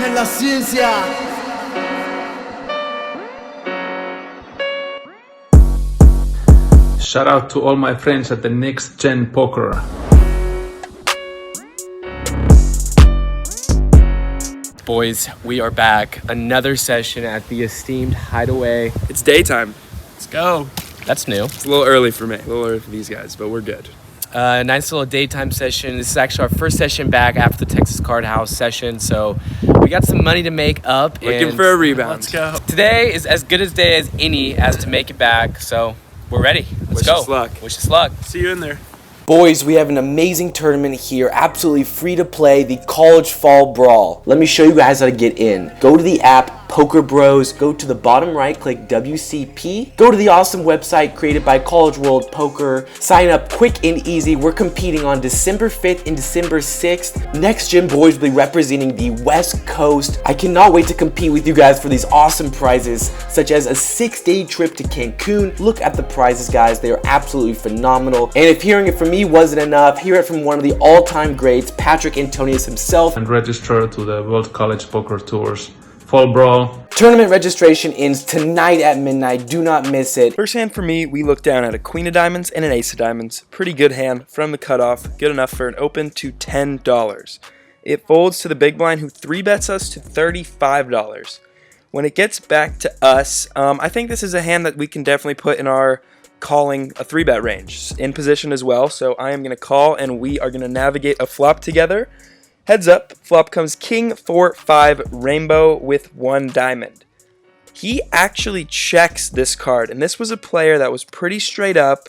nella ciencia. Shout out to all my friends at the Next Gen Poker. Boys, we are back. Another session at the esteemed Hideaway. It's daytime. Let's go. That's new. It's a little early for me, a little early for these guys, but we're good. Nice little daytime session. This is actually our first session back after the Texas Card House session, so we got some money to make up. Looking for a rebound. Let's go. Today is as good a day as any as to make it back, so we're ready. Let's go. Wish us luck. Wish us luck. See you in there. Boys, we have an amazing tournament here, absolutely free to play, the College Fall Brawl. Let me show you guys how to get in. Go to the app, Poker Bros, go to the bottom right, click WCP, go to the awesome website created by College World Poker, sign up quick and easy. We're competing on December 5th and December 6th. Next Gen boys will be representing the West Coast. I cannot wait to compete with you guys for these awesome prizes, such as a 6-day trip to Cancun. Look at the prizes, guys. They are absolutely phenomenal. And if hearing it from me wasn't enough, hear it from one of the all-time greats, PATRIK ANTONIUS himself. And register to the World College Poker Tours Fall Brawl. Tournament registration ends tonight at midnight. Do not miss it. First hand for me, we look down at a Queen of Diamonds and an Ace of Diamonds. Pretty good hand from the cutoff. Good enough for an open to $10. It folds to the big blind, who 3-bets us to $35. When it gets back to us, I think this is a hand that we can definitely put in our calling a 3-bet range in position as well. So I am going to call, and we are going to navigate a flop together. Heads up, flop comes King 4-5 Rainbow with 1 diamond. He actually checks this card, and this was a player that was pretty straight up.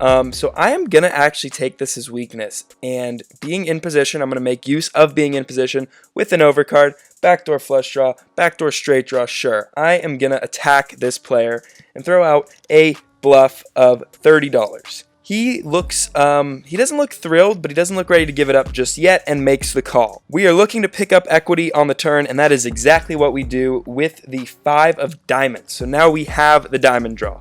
So I am going to actually take this as weakness, and being in position, I'm going to make use of being in position with an overcard, backdoor flush draw, backdoor straight draw. Sure, I am going to attack this player and throw out a bluff of $30. He looks, he doesn't look thrilled, but he doesn't look ready to give it up just yet and makes the call. We are looking to pick up equity on the turn, and that is exactly what we do with the 5 of diamonds. So now we have the diamond draw.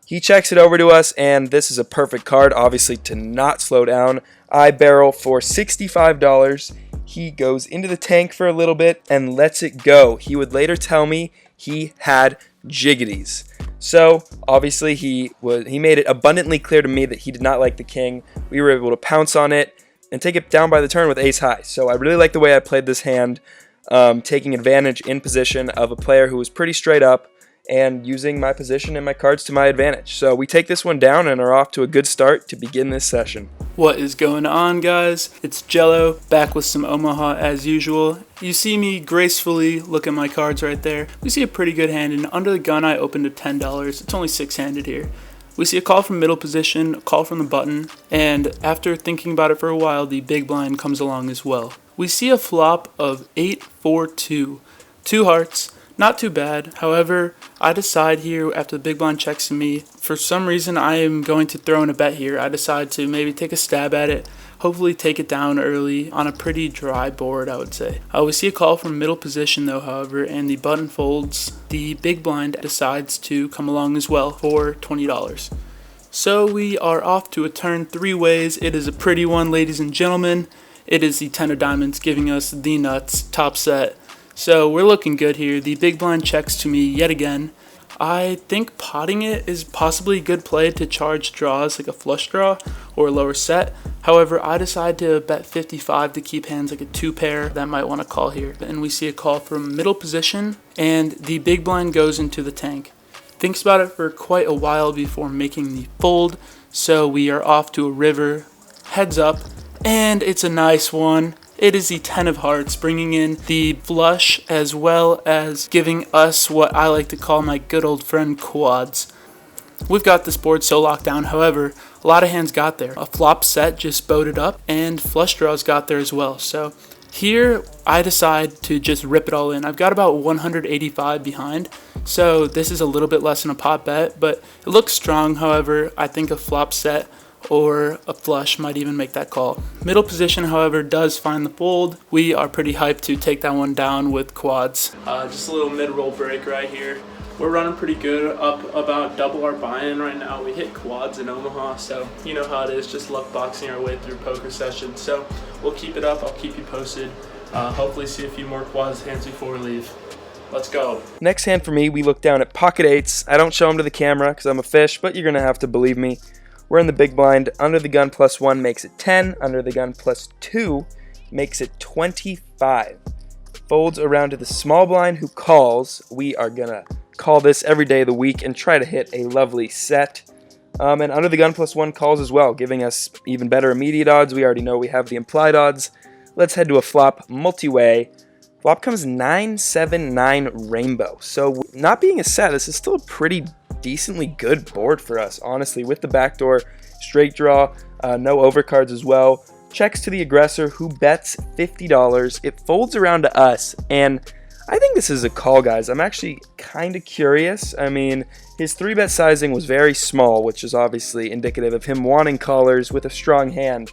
He checks it over to us, and this is a perfect card, obviously, to not slow down. I barrel for $65. He goes into the tank for a little bit and lets it go. He would later tell me he had jiggities. So obviously he made it abundantly clear to me that he did not like the king. We were able to pounce on it and take it down by the turn with ace high. So I really like the way I played this hand, taking advantage in position of a player who was pretty straight up and using my position and my cards to my advantage. So we take this one down and are off to a good start to begin this session. What is going on, guys? It's Jello, back with some Omaha as usual. You see me gracefully look at my cards right there. We see a pretty good hand, and under the gun I opened at $10. It's only 6-handed here. We see a call from middle position, a call from the button, and after thinking about it for a while, the big blind comes along as well. We see a flop of 8-4-2, 2 hearts. Not too bad. However, I decide here after the big blind checks to me, for some reason I am going to throw in a bet here. I decide to maybe take a stab at it, hopefully take it down early on a pretty dry board, I would say. We see a call from middle position though, however, and the button folds. The big blind decides to come along as well for $20. So we are off to a turn 3 ways. It is a pretty one, ladies and gentlemen. It is the 10 of diamonds giving us the nuts, top set. So we're looking good here. The big blind checks to me yet again. I think potting it is possibly a good play to charge draws like a flush draw or a lower set. However, I decide to bet 55 to keep hands like a 2-pair that might want to call here. And we see a call from middle position, and the big blind goes into the tank. Thinks about it for quite a while before making the fold. So we are off to a river, heads up, and it's a nice one. It is the 10 of hearts, bringing in the flush as well as giving us what I like to call my good old friend quads. We've got this board so locked down, however, a lot of hands got there. A flop set just boated up, and flush draws got there as well. So here I decide to just rip it all in. I've got about 185 behind, so this is a little bit less than a pot bet, but it looks strong. However, I think a flop set or a flush might even make that call. Middle position, however, does find the fold. We are pretty hyped to take that one down with quads. Just a little mid-roll break right here. We're running pretty good, up about double our buy-in right now. We hit quads in Omaha, so you know how it is, just luck boxing our way through poker sessions. So we'll keep it up, I'll keep you posted. Hopefully see a few more quads hands before we leave. Let's go. Next hand for me, we look down at pocket eights. I don't show them to the camera because I'm a fish, but you're going to have to believe me. We're in the big blind. Under the gun +1 makes it 10. Under the gun +2 makes it 25. Folds around to the small blind who calls. We are going to call this every day of the week and try to hit a lovely set. And under the gun +1 calls as well, giving us even better immediate odds. We already know we have the implied odds. Let's head to a flop multi-way. Flop comes 9-7-9 rainbow. So not being a set, this is still a pretty decently good board for us, honestly, with the backdoor straight draw, no overcards as well. Checks to the aggressor who bets $50. It folds around to us, and I think this is a call, guys. I'm actually kind of curious. I mean, his 3-bet sizing was very small, which is obviously indicative of him wanting callers with a strong hand.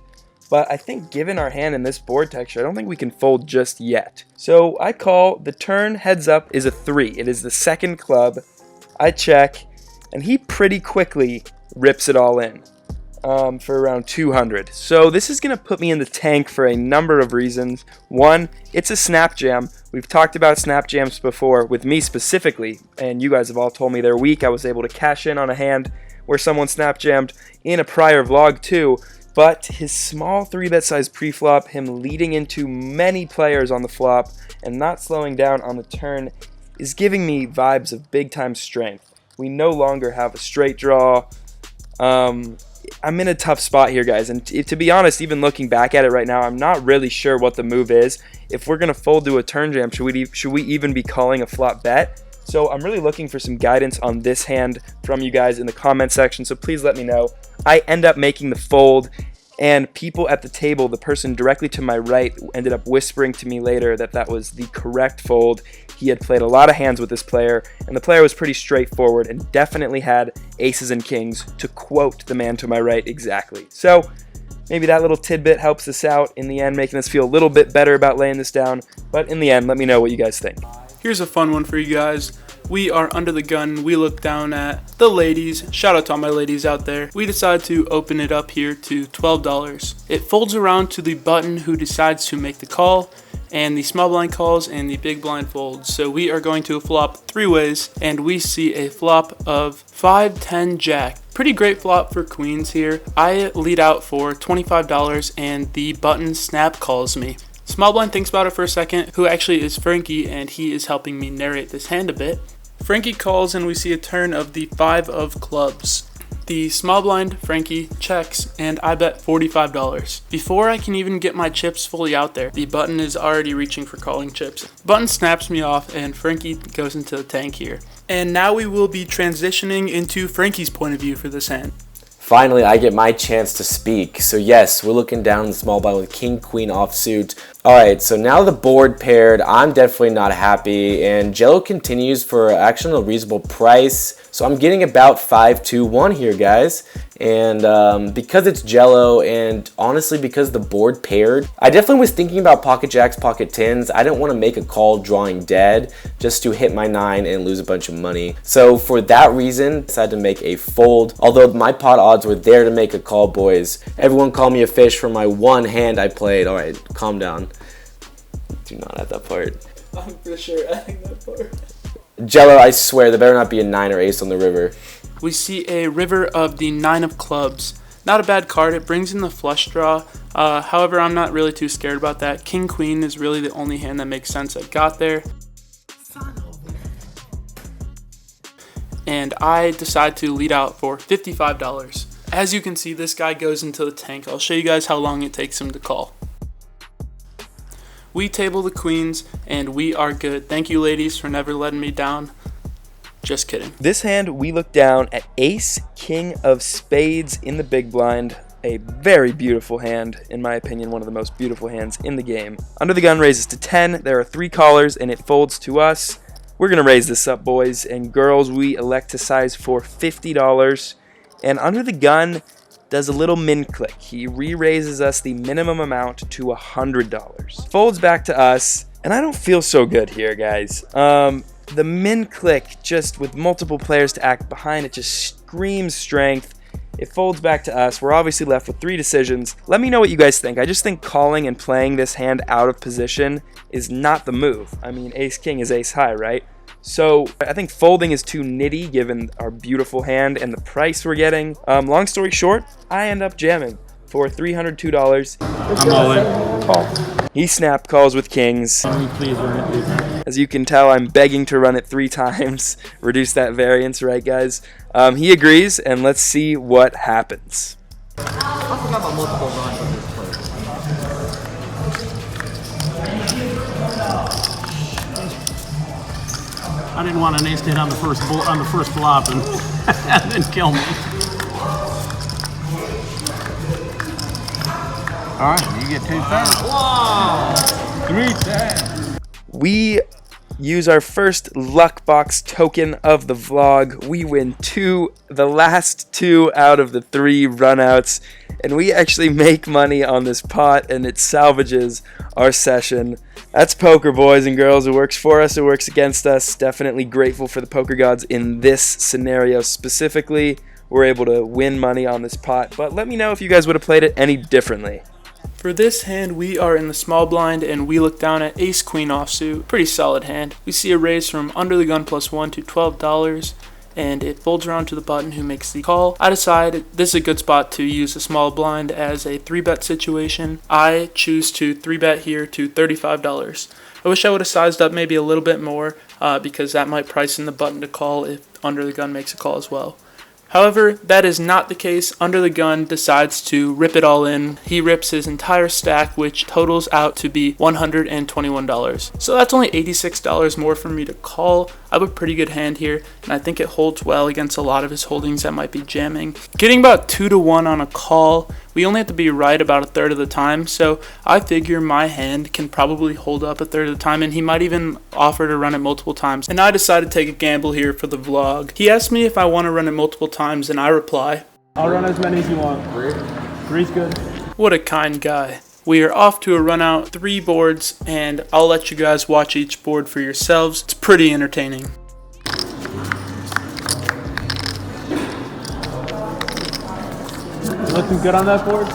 But I think given our hand in this board texture, I don't think we can fold just yet. So I call. The turn heads up is a 3. It is the second club. I check, and he pretty quickly rips it all in for around 200. So this is going to put me in the tank for a number of reasons. One, it's a snap jam. We've talked about snap jams before with me specifically, and you guys have all told me they're weak. I was able to cash in on a hand where someone snap jammed in a prior vlog too. But his small 3-bet size preflop, him leading into many players on the flop and not slowing down on the turn is giving me vibes of big time strength. We no longer have a straight draw. I'm in a tough spot here, guys, and to be honest, even looking back at it right now, I'm not really sure what the move is. If we're going to fold to a turn jam, should we even be calling a flop bet? So I'm really looking for some guidance on this hand from you guys in the comment section, so please let me know. I end up making the fold, and people at the table, the person directly to my right, ended up whispering to me later that that was the correct fold. He had played a lot of hands with this player, and the player was pretty straightforward and definitely had aces and kings, to quote the man to my right exactly. So maybe that little tidbit helps us out in the end, making us feel a little bit better about laying this down. But in the end, let me know what you guys think. Here's a fun one for you guys. We are under the gun. We look down at the ladies. Shout out to all my ladies out there. We decide to open it up here to $12. It folds around to the button who decides to make the call, and the small blind calls and the big blind folds. So we are going to flop 3 ways, and we see a flop of 5-10 jack. Pretty great flop for queens here. I lead out for $25, and the button snap calls me. Small blind thinks about it for a second, who actually is Frankie, and he is helping me narrate this hand a bit. Frankie calls, and we see a turn of the 5 of clubs. The small blind, Frankie, checks, and I bet $45. Before I can even get my chips fully out there, the button is already reaching for calling chips. Button snaps me off, and Frankie goes into the tank here. And now we will be transitioning into Frankie's point of view for this hand. Finally, I get my chance to speak. So yes, we're looking down the small blind with king, queen offsuit. Alright, so now the board paired, I'm definitely not happy, and Jello continues for actually a reasonable price. So I'm getting about 5-2-1 here, guys. And because it's Jello, and honestly because the board paired, I definitely was thinking about pocket jacks, pocket tens. I didn't want to make a call drawing dead just to hit my 9 and lose a bunch of money. So for that reason, I decided to make a fold. Although my pot odds were there to make a call, boys. Everyone call me a fish for my one hand I played. Alright, calm down. Do not add that part. I'm for sure adding that part. Jello, I swear, there better not be a 9 or ace on the river. We see a river of the 9 of clubs. Not a bad card. It brings in the flush draw. However, I'm not really too scared about that. King Queen is really the only hand that makes sense I got there. And I decide to lead out for $55. As you can see, this guy goes into the tank. I'll show you guys how long it takes him to call. We table the queens, and we are good. Thank you, ladies, for never letting me down. Just kidding. This hand, we look down at ace, king of spades in the big blind. A very beautiful hand, in my opinion, one of the most beautiful hands in the game. Under the gun raises to 10. There are 3 callers, and it folds to us. We're going to raise this up, boys and girls. We elect to size for $50. And under the gun does a little min click. He re-raises us the minimum amount to $100. Folds back to us, and I don't feel so good here, guys. The min click, just with multiple players to act behind, it just screams strength. It folds back to us. We're obviously left with 3 decisions. Let me know what you guys think. I just think calling and playing this hand out of position is not the move. I mean, ace-king is ace-high, right? So I think folding is too nitty given our beautiful hand and the price we're getting. Long story short, I end up jamming for $302. I'm all in. Call. He snap calls with kings. Please run it. As you can tell, I'm begging to run it 3 times. Reduce that variance, right, guys? He agrees, and let's see what happens. I forgot about multiple runs on this play. I didn't want an ace to hit on the first flop and, and then kill me. All right, you get 2 thirds. Wow! 3-10. We use our first luck box token of the vlog. We win the last 2 out of the 3 runouts, and we actually make money on this pot, and it salvages our session. That's poker, boys and girls. It works for us, it works against us. Definitely grateful for the poker gods in this scenario specifically. We're able to win money on this pot, but let me know if you guys would have played it any differently. For this hand, we are in the small blind and we look down at ace-queen offsuit. Pretty solid hand. We see a raise from under the gun +1 to $12, and it folds around to the button who makes the call. I decide this is a good spot to use the small blind as a 3-bet situation. I choose to 3-bet here to $35. I wish I would have sized up maybe a little bit more because that might price in the button to call if under the gun makes a call as well. However, that is not the case. Under the gun decides to rip it all in. He rips his entire stack, which totals out to be $121. So that's only $86 more for me to call. I have a pretty good hand here, and I think it holds well against a lot of his holdings that might be jamming. Getting about 2 to 1 on a call. We only have to be right about 1/3 of the time, so I figure my hand can probably hold up 1/3 of the time, and he might even offer to run it multiple times. And I decided to take a gamble here for the vlog. He asked me if I want to run it multiple times, and I reply, I'll run as many as you want. 3's good. what a kind guy. We are off to a run out, 3 boards, and I'll let you guys watch each board for yourselves. It's pretty entertaining. Looking good on that board?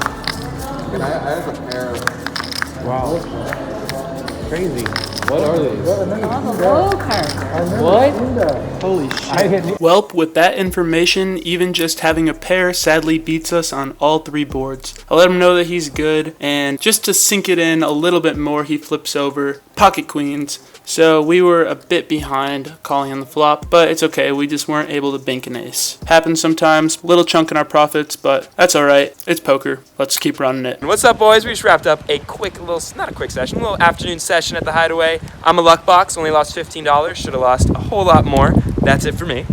I have a pair of... Wow. Crazy. What are these? What? Holy shit. Welp, with that information, even just having a pair sadly beats us on all 3 boards. I let him know that he's good, and just to sink it in a little bit more, he flips over pocket queens. So we were a bit behind calling on the flop, but it's okay. We just weren't able to bank an ace. Happens sometimes, little chunk in our profits, but that's all right. It's poker. Let's keep running it. What's up, boys? We just wrapped up a quick little, not a quick session, a little afternoon session at the Hideaway. I'm a luck box, only lost $15. Should have lost a whole lot more. That's it for me.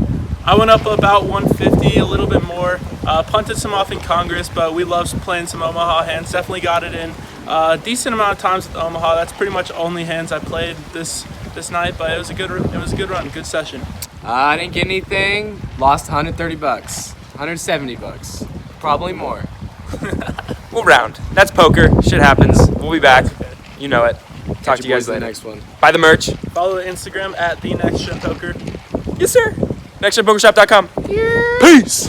I went up about 150, a little bit more. Punted some off in Congress, but we love playing some Omaha hands. Definitely got it in. Decent amount of times with Omaha. That's pretty much only hands I played this night, but it was a good run, good session. I didn't get anything. Lost $130, $170, probably more. We'll round. That's poker. Shit happens. We'll be back. You know it. Talk to you guys later. Next one. Buy the merch. Follow the Instagram at TheNextGenPoker. Yes, sir. NextGenPokerShop.com. Peace.